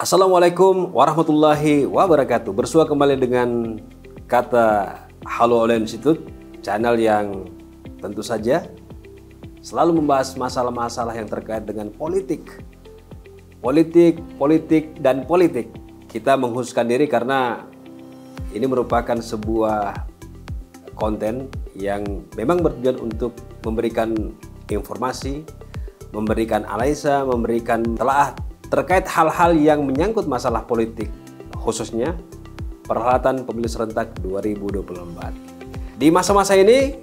Assalamualaikum warahmatullahi wabarakatuh. Bersua kembali dengan kata Halo Oleh Institute, channel yang tentu saja selalu membahas masalah-masalah yang terkait dengan politik. Dan politik. Kita mengkhususkan diri karena ini merupakan sebuah konten yang memang bertujuan untuk memberikan informasi, memberikan analisa, memberikan telaah terkait hal-hal yang menyangkut masalah politik, khususnya perhelatan pemilu serentak 2024. Di masa-masa ini,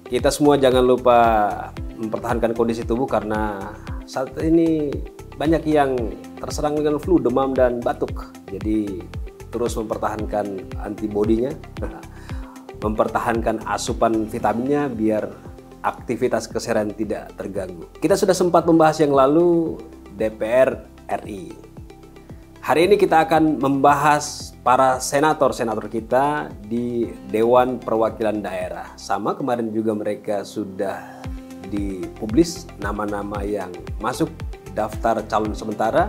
kita semua jangan lupa mempertahankan kondisi tubuh karena saat ini banyak yang terserang dengan flu, demam, dan batuk. Jadi terus mempertahankan antibodinya, mempertahankan asupan vitaminnya biar aktivitas keseharian tidak terganggu. Kita sudah sempat membahas yang lalu DPR RI. Hari ini kita akan membahas para senator-senator kita di Dewan Perwakilan Daerah. Sama kemarin juga mereka sudah dipublis nama-nama yang masuk daftar calon sementara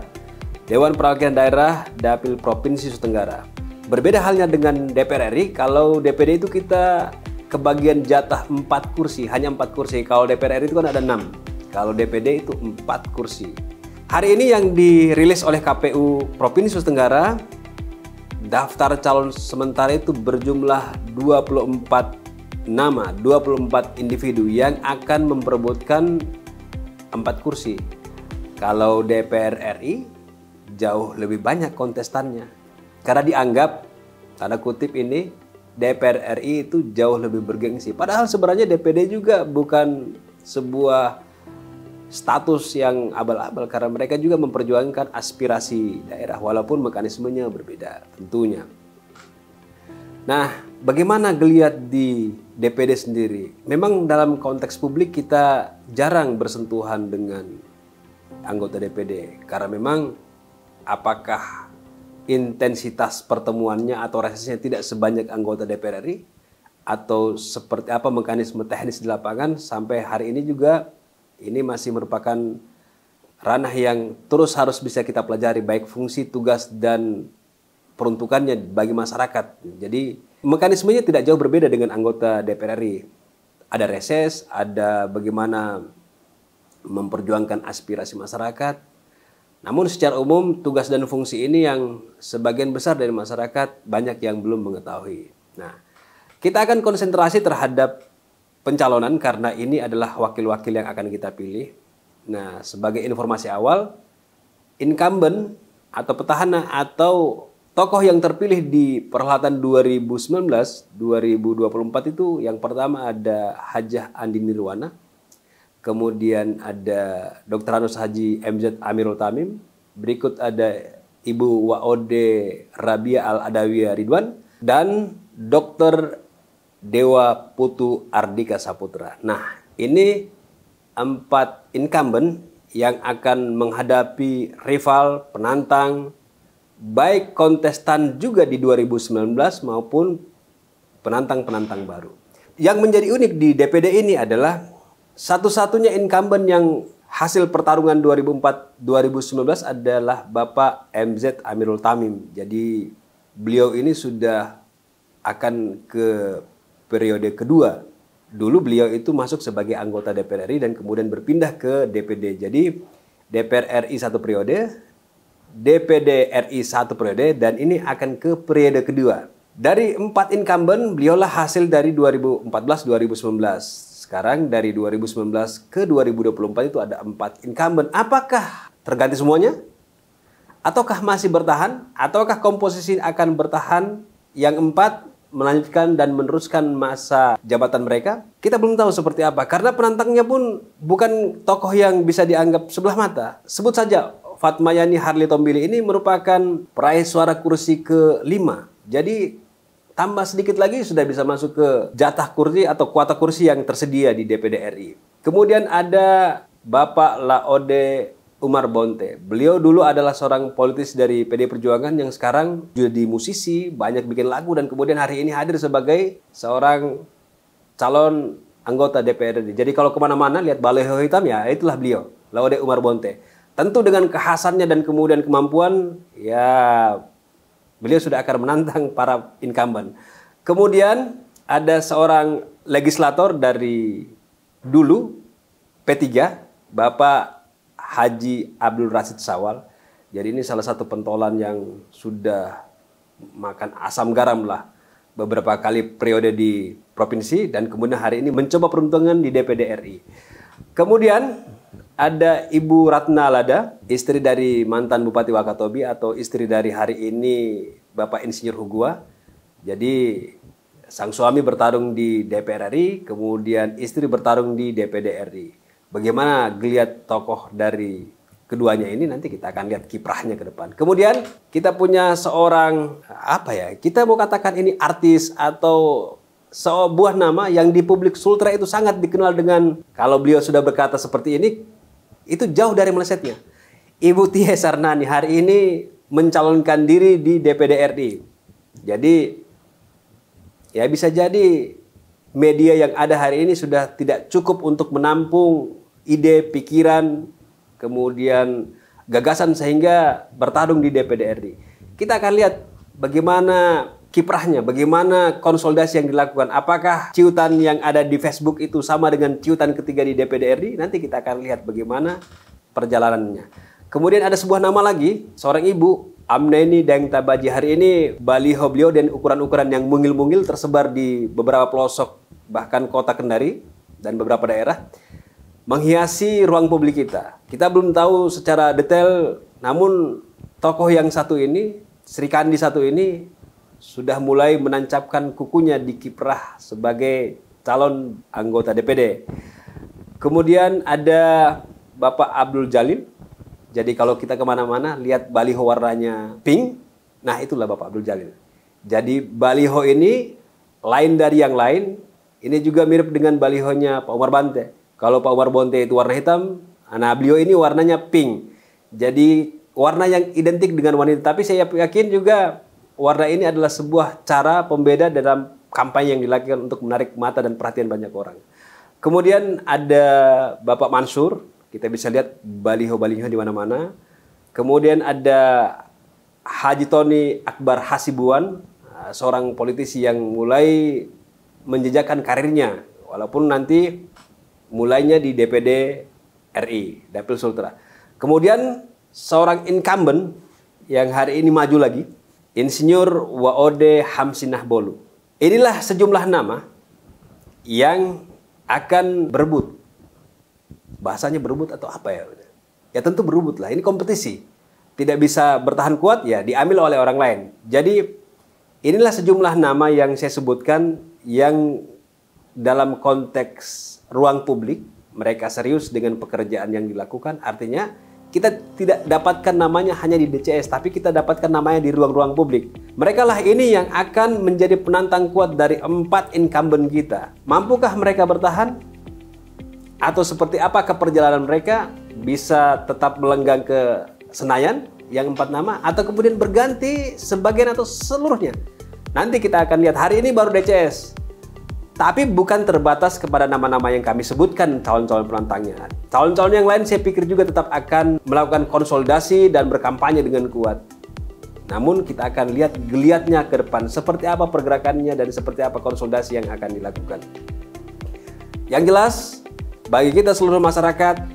Dewan Perwakilan Daerah Dapil Provinsi Nusa Tenggara. Berbeda halnya dengan DPR RI, kalau DPD itu kita kebagian jatah 4 kursi, hanya 4 kursi. Kalau DPR RI itu kan ada 6. Kalau DPD itu 4 kursi. Hari ini yang dirilis oleh KPU Provinsi Nusa Tenggara, daftar calon sementara itu berjumlah 24 nama, 24 individu yang akan memperebutkan 4 kursi. Kalau DPR RI jauh lebih banyak kontestannya. Karena dianggap, tanda kutip ini, DPR RI itu jauh lebih bergengsi. Padahal sebenarnya DPD juga bukan sebuah status yang abal-abal karena mereka juga memperjuangkan aspirasi daerah walaupun mekanismenya berbeda tentunya. Nah, bagaimana geliat di DPD sendiri? Memang dalam konteks publik kita jarang bersentuhan dengan anggota DPD karena memang apakah intensitas pertemuannya atau resesnya tidak sebanyak anggota DPR RI atau seperti apa mekanisme teknis di lapangan sampai hari ini juga ini masih merupakan ranah yang terus harus bisa kita pelajari, baik fungsi, tugas, dan peruntukannya bagi masyarakat. Jadi mekanismenya tidak jauh berbeda dengan anggota DPR RI. Ada reses, ada bagaimana memperjuangkan aspirasi masyarakat. Namun secara umum tugas dan fungsi ini yang sebagian besar dari masyarakat banyak yang belum mengetahui. Nah, kita akan konsentrasi terhadap pencalonan karena ini adalah wakil-wakil yang akan kita pilih. Nah, sebagai informasi awal, incumbent atau petahana atau tokoh yang terpilih di perhelatan 2019-2024 itu yang pertama ada Hajah Andi Nirwana, kemudian ada Dr. Anus Haji MZ Amirul Tamim, berikut ada Ibu Waode Rabia Al-Adawiyah Ridwan, dan Dr. Dewa Putu Ardika Saputra. Nah, ini 4 incumbent yang akan menghadapi rival, penantang, baik kontestan juga di 2019 maupun penantang-penantang baru. Yang menjadi unik di DPD ini adalah satu-satunya incumbent yang hasil pertarungan 2004-2019 adalah Bapak MZ Amirul Tamim. Jadi beliau ini sudah akan ke periode kedua. Dulu beliau itu masuk sebagai anggota DPR RI dan kemudian berpindah ke DPD. Jadi DPR RI 1 periode, DPD RI 1 periode, dan ini akan ke periode kedua. Dari 4 incumbent, beliaulah hasil dari 2014-2019. Sekarang dari 2019 ke 2024 itu ada 4 incumbent. Apakah terganti semuanya? Ataukah masih bertahan? Ataukah komposisi akan bertahan yang 4 melanjutkan dan meneruskan masa jabatan mereka? Kita belum tahu seperti apa karena penantangnya pun bukan tokoh yang bisa dianggap sebelah mata. Sebut saja Fatmayani Harli Tombili ini merupakan peraih suara kursi ke-5. Jadi tambah sedikit lagi sudah bisa masuk ke jatah kursi atau kuota kursi yang tersedia di DPD RI. Kemudian ada Bapak Laode Umar Bonte. Beliau dulu adalah seorang politis dari PDI Perjuangan yang sekarang jadi musisi, banyak bikin lagu, dan kemudian hari ini hadir sebagai seorang calon anggota DPR RI. Jadi kalau kemana-mana lihat baleho hitam ya itulah beliau, Laode Umar Bonte. tentu dengan kekhasannya dan kemudian kemampuan, ya beliau sudah akan menantang para incumbent. Kemudian ada seorang legislator dari dulu P3, Bapak Haji Abdul Rashid Syawal. Jadi ini salah satu pentolan yang sudah makan asam garam lah beberapa kali periode di provinsi dan kemudian hari ini mencoba peruntungan di DPD RI. Kemudian ada Ibu Ratna Lada, istri dari mantan Bupati Wakatobi atau istri dari hari ini Bapak Insinyur Hugua. Jadi sang suami bertarung di DPR RI, kemudian istri bertarung di DPD RI. Bagaimana geliat tokoh dari keduanya ini nanti kita akan lihat kiprahnya ke depan. Kemudian kita punya seorang, kita mau katakan ini artis atau sebuah nama yang di publik Sultra itu sangat dikenal dengan, kalau beliau sudah berkata seperti ini, itu jauh dari melesetnya. Ibu Tia Sarnani hari ini mencalonkan diri di DPD RI. Jadi ya bisa jadi media yang ada hari ini sudah tidak cukup untuk menampung ide, pikiran, kemudian gagasan sehingga bertarung di DPD RI. Kita akan lihat bagaimana kiprahnya, bagaimana konsolidasi yang dilakukan. Apakah ciutan yang ada di Facebook itu sama dengan ciutan ketiga di DPD RI? Nanti kita akan lihat bagaimana perjalanannya. Kemudian ada sebuah nama lagi, seorang ibu, Amneni Deng Tabaji. Hari ini baliho beliau dan ukuran-ukuran yang mungil-mungil tersebar di beberapa pelosok, bahkan kota Kendari dan beberapa daerah, menghiasi ruang publik kita. Kita belum tahu secara detail, namun tokoh yang satu ini, Sri Kandi satu ini, sudah mulai menancapkan kukunya di kiprah sebagai calon anggota DPD. Kemudian ada Bapak Abdul Jalil. Jadi kalau kita kemana-mana lihat baliho warnanya pink, nah itulah Bapak Abdul Jalil. Jadi baliho ini lain dari yang lain. Ini juga mirip dengan balihonya Pak Umar Bante. Kalau Pak Umar Bonte itu warna hitam, nah beliau ini warnanya pink. Jadi warna yang identik dengan wanita. Tapi saya yakin juga warna ini adalah sebuah cara pembeda dalam kampanye yang dilakukan untuk menarik mata dan perhatian banyak orang. Kemudian ada Bapak Mansur, kita bisa lihat baliho-baliho di mana-mana. Kemudian ada Haji Tony Akbar Hasibuan, seorang politisi yang mulai menjejakkan karirnya, walaupun nanti mulainya di DPD RI, Dapil Sultra. Kemudian seorang incumbent yang hari ini maju lagi, Insinyur Waode Hamsinah Bolu. Inilah sejumlah nama yang akan berebut. Bahasanya berebut atau apa ya? Ya tentu berebut lah, ini kompetisi. Tidak bisa bertahan kuat, ya diambil oleh orang lain. Jadi inilah sejumlah nama yang saya sebutkan yang dalam konteks ruang publik, mereka serius dengan pekerjaan yang dilakukan. Artinya kita tidak dapatkan namanya hanya di DCS, tapi kita dapatkan namanya di ruang-ruang publik. Mereka lah ini yang akan menjadi penantang kuat dari 4 incumbent kita. Mampukah mereka bertahan? Atau seperti apa perjalanan mereka? Bisa tetap melenggang ke Senayan yang 4 nama? Atau kemudian berganti sebagian atau seluruhnya? Nanti kita akan lihat. Hari ini baru DCS. Tapi bukan terbatas kepada nama-nama yang kami sebutkan calon-calon penantangnya. Calon-calon yang lain saya pikir juga tetap akan melakukan konsolidasi dan berkampanye dengan kuat. Namun kita akan lihat geliatnya ke depan, seperti apa pergerakannya dan seperti apa konsolidasi yang akan dilakukan. Yang jelas, bagi kita seluruh masyarakat,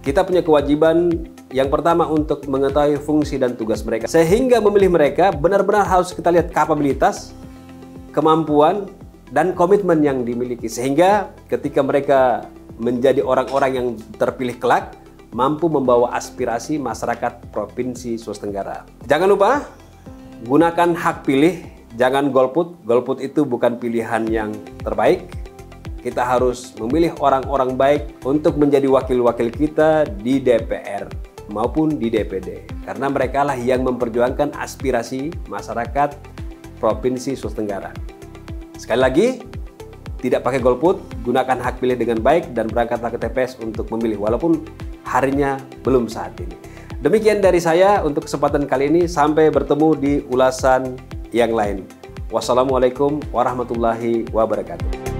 kita punya kewajiban yang pertama untuk mengetahui fungsi dan tugas mereka. Sehingga memilih mereka benar-benar harus kita lihat kapabilitas, kemampuan, dan komitmen yang dimiliki. Sehingga ketika mereka menjadi orang-orang yang terpilih kelak, mampu membawa aspirasi masyarakat Provinsi Sulawesi Tenggara. Jangan lupa, gunakan hak pilih, jangan golput. Golput itu bukan pilihan yang terbaik. Kita harus memilih orang-orang baik untuk menjadi wakil-wakil kita di DPR maupun di DPD. Karena mereka lah yang memperjuangkan aspirasi masyarakat Provinsi Sulawesi Tenggara. Sekali lagi, tidak pakai golput, gunakan hak pilih dengan baik dan berangkatlah ke TPS untuk memilih walaupun harinya belum saat ini. Demikian dari saya untuk kesempatan kali ini, sampai bertemu di ulasan yang lain. Wassalamualaikum warahmatullahi wabarakatuh.